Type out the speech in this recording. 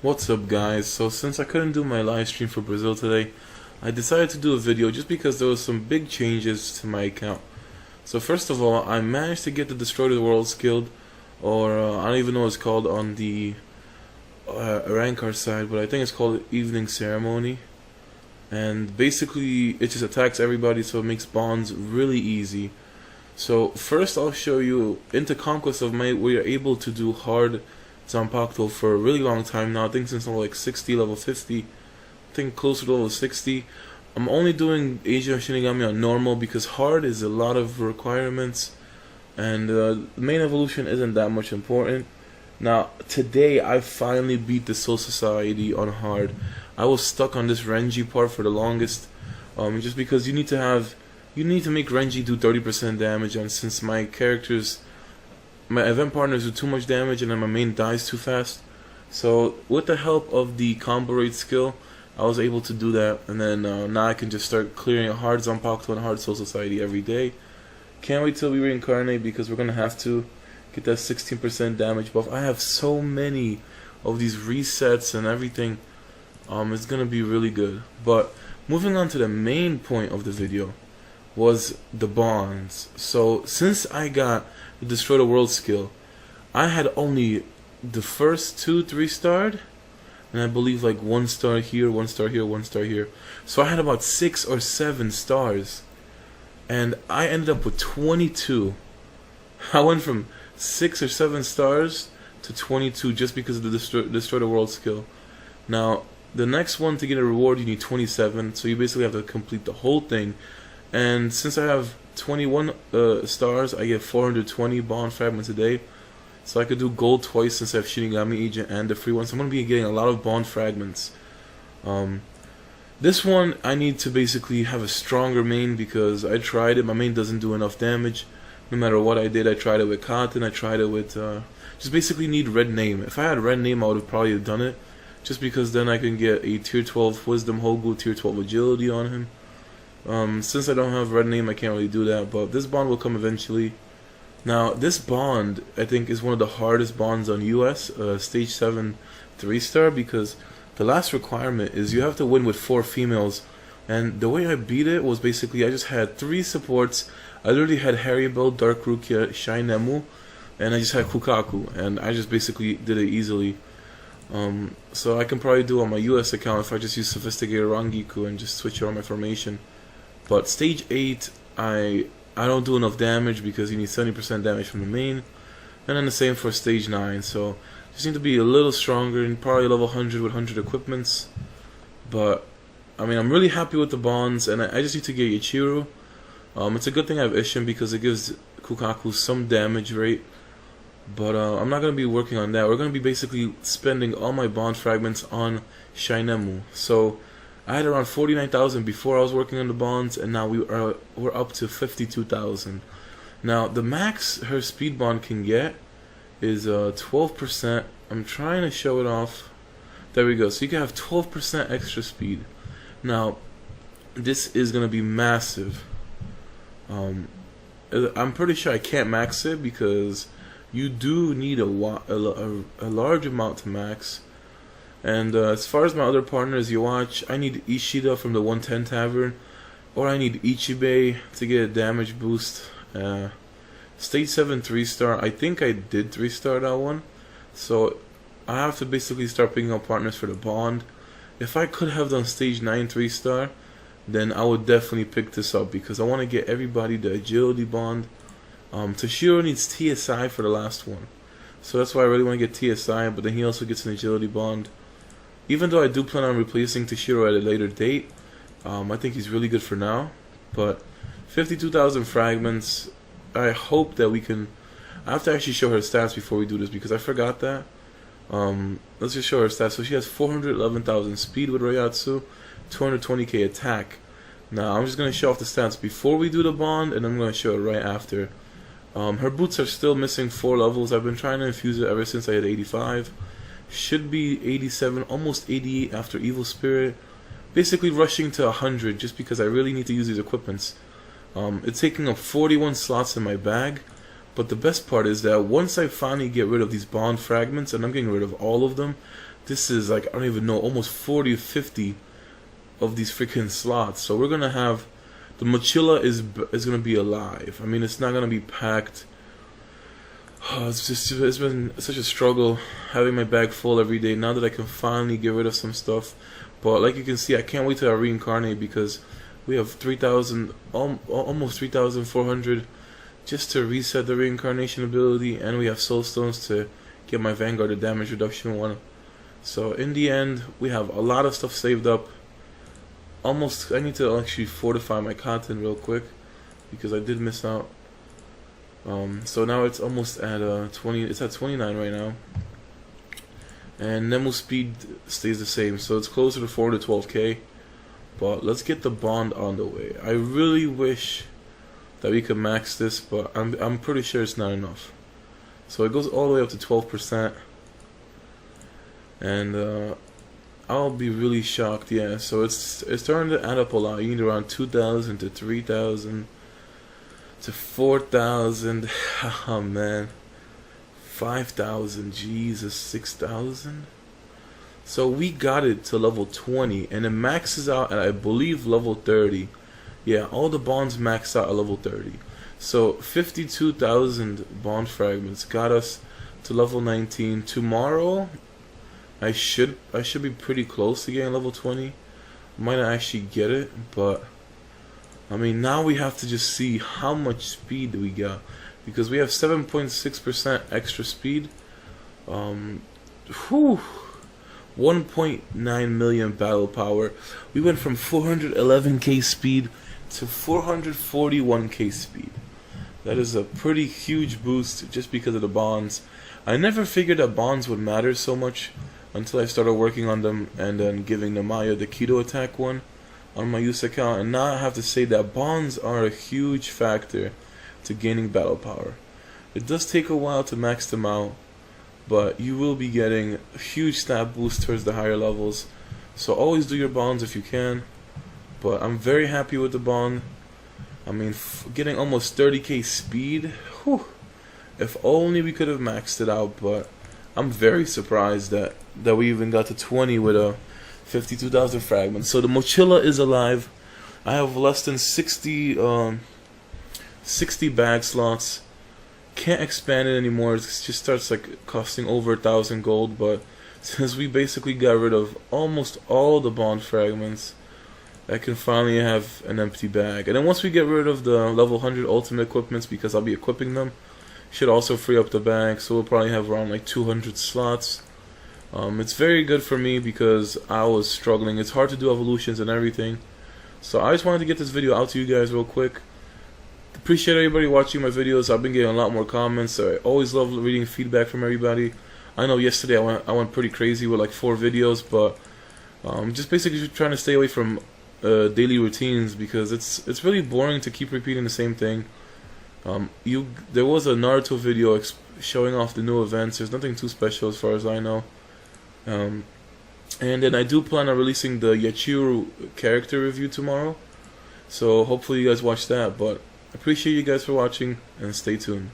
What's up guys? So since I couldn't do my live stream for Brazil today, I decided to do a video just because there was some big changes to my account. So first of all, I managed to get the Destroy the World skill, or I don't even know what it's called on the Arankar side, but I think it's called Evening Ceremony. And basically it just attacks everybody, so it makes bonds really easy. So first I'll show you into Conquest of Might, we are able to do hard Zanpakuto for a really long time now. I think since level like 60, level 50, I think closer to level 60. I'm only doing Asia Shinigami on normal because hard is a lot of requirements, and the main evolution isn't that much important. Now today I finally beat the Soul Society on hard. I was stuck on this Renji part for the longest, just because you need to make Renji do 30% damage, and since my event partners do too much damage and then my main dies too fast. So with the help of the combo rate skill, I was able to do that, and then now I can just start clearing a hard Zanpakuto and hard Soul Society every day. Can't wait till we reincarnate because we're gonna have to get that 16% damage buff. I have so many of these resets and everything. It's gonna be really good. But moving on to the main point of the video was the bonds. So since I got the Destroy the World skill, I had only the first 2-3 starred, and I believe like 1 star here, 1 star here, 1 star here. So I had about 6 or 7 stars, and I ended up with 22. I went from 6 or 7 stars to 22 just because of the Destroy the World skill. Now the next one, to get a reward, you need 27, so you basically have to complete the whole thing. And since I have 21 stars, I get 420 bond fragments a day. So I could do gold twice since I have Shinigami Agent and the free one. So I'm going to be getting a lot of bond fragments. This one, I need to basically have a stronger main because I tried it. My main doesn't do enough damage. No matter what I did, I tried it with Cotton, I tried it with... just basically need red name. If I had red name, I would have probably done it. Just because then I can get a tier 12 Wisdom Hogu, tier 12 Agility on him. Since I don't have red name, I can't really do that, but this bond will come eventually. Now this bond, I think, is one of the hardest bonds on US, stage 7 3-star, because the last requirement is you have to win with 4 females, and the way I beat it was basically I just had 3 supports. I literally had Harryville, Dark Rukia, Shinemu, and I just had Kukaku, and I just basically did it easily. So I can probably do on my US account if I just use Sophisticated Rangiku and just switch around my formation. But stage 8, I don't do enough damage because you need 70% damage from the main, and then the same for stage 9. So just need to be a little stronger and probably level 100 with 100 equipments. But I mean, I'm really happy with the bonds, and I just need to get Ichiro. It's a good thing I have Ishin because it gives Kukaku some damage rate. But I'm not going to be working on that. We're going to be basically spending all my bond fragments on Shinemu. So I had around 49,000 before I was working on the bonds, and now we're up to 52,000. Now the max her speed bond can get is 12%. I'm trying to show it off. There we go. So you can have 12% extra speed. Now this is going to be massive. I'm pretty sure I can't max it because you do need a large amount to max. And as far as my other partners you watch, I need Ishida from the 110 Tavern, or I need Ichibei to get a damage boost. Stage 7 3-star, I think I did 3-star that one. So I have to basically start picking up partners for the bond. If I could have done stage 9 3-star, then I would definitely pick this up because I want to get everybody the agility bond. Toshiro needs TSI for the last one, so that's why I really want to get TSI, but then he also gets an agility bond. Even though I do plan on replacing Toshiro at a later date, I think he's really good for now. But 52,000 fragments, I hope that we can... I have to actually show her stats before we do this because I forgot that. Let's just show her stats. So she has 411,000 speed with Royatsu, 220k attack. Now I'm just going to show off the stats before we do the bond, and I'm going to show it right after. Her boots are still missing 4 levels. I've been trying to infuse it ever since I had 85. Should be 87, almost 88 after Evil Spirit. Basically rushing to 100 just because I really need to use these equipments. It's taking up 41 slots in my bag, But the best part is that once I finally get rid of these bond fragments, and I'm getting rid of all of them, this is like, I don't even know, almost 40 or 50 of these freaking slots. So we're gonna have, the mochila is gonna be alive. I mean, it's not gonna be packed. Oh, it's been such a struggle having my bag full every day. Now that I can finally get rid of some stuff, but like you can see, I can't wait till I reincarnate, because we have 3,000, almost 3,400 just to reset the reincarnation ability, and we have soul stones to get my Vanguard a damage reduction one. So in the end, we have a lot of stuff saved up. Almost, I need to actually fortify my cotton real quick, because I did miss out. So now it's almost at 20. It's at 29 right now, and Nemu speed stays the same, so it's closer to 412k. But let's get the bond on the way. I really wish that we could max this, but I'm pretty sure it's not enough. So it goes all the way up to 12%, and I'll be really shocked. Yeah, so it's starting to add up a lot. You need around 2,000 to 3,000 to 4,000. Oh man, 5,000. Jesus, 6,000. So we got it to level 20, and it maxes out at, I believe, level 30. Yeah, all the bonds max out at level 30. So 52,000 bond fragments got us to level 19. Tomorrow, I should be pretty close to getting level 20. Might not actually get it, but I mean, now we have to just see how much speed we got, because we have 7.6% extra speed. 1.9 million battle power. We went from 411k speed to 441k speed. That is a pretty huge boost just because of the bonds. I never figured that bonds would matter so much until I started working on them and then giving Namaya the keto attack one on my use account, and now I have to say that bonds are a huge factor to gaining battle power. It does take a while to max them out, but you will be getting a huge stat boost towards the higher levels. So always do your bonds if you can. But I'm very happy with the bond. I mean, getting almost 30k speed. Whew, if only we could have maxed it out. But I'm very surprised that we even got to 20 with a 52,000 fragments. So the mochila is alive. I have less than 60 bag slots. Can't expand it anymore. It just starts like costing over 1,000 gold. But since we basically got rid of almost all the bond fragments, I can finally have an empty bag. And then once we get rid of the level 100 ultimate equipments, because I'll be equipping them, should also free up the bag. So we'll probably have around like 200 slots. It's very good for me because I was struggling. It's hard to do evolutions and everything. So I just wanted to get this video out to you guys real quick. Appreciate everybody watching my videos. I've been getting a lot more comments. I always love reading feedback from everybody. I know yesterday I went pretty crazy with like 4 videos, but just basically trying to stay away from daily routines, because it's really boring to keep repeating the same thing. There was a Naruto video showing off the new events. There's nothing too special as far as I know. And then I do plan on releasing the Yachiru character review tomorrow, so hopefully you guys watch that. But I appreciate you guys for watching, and stay tuned.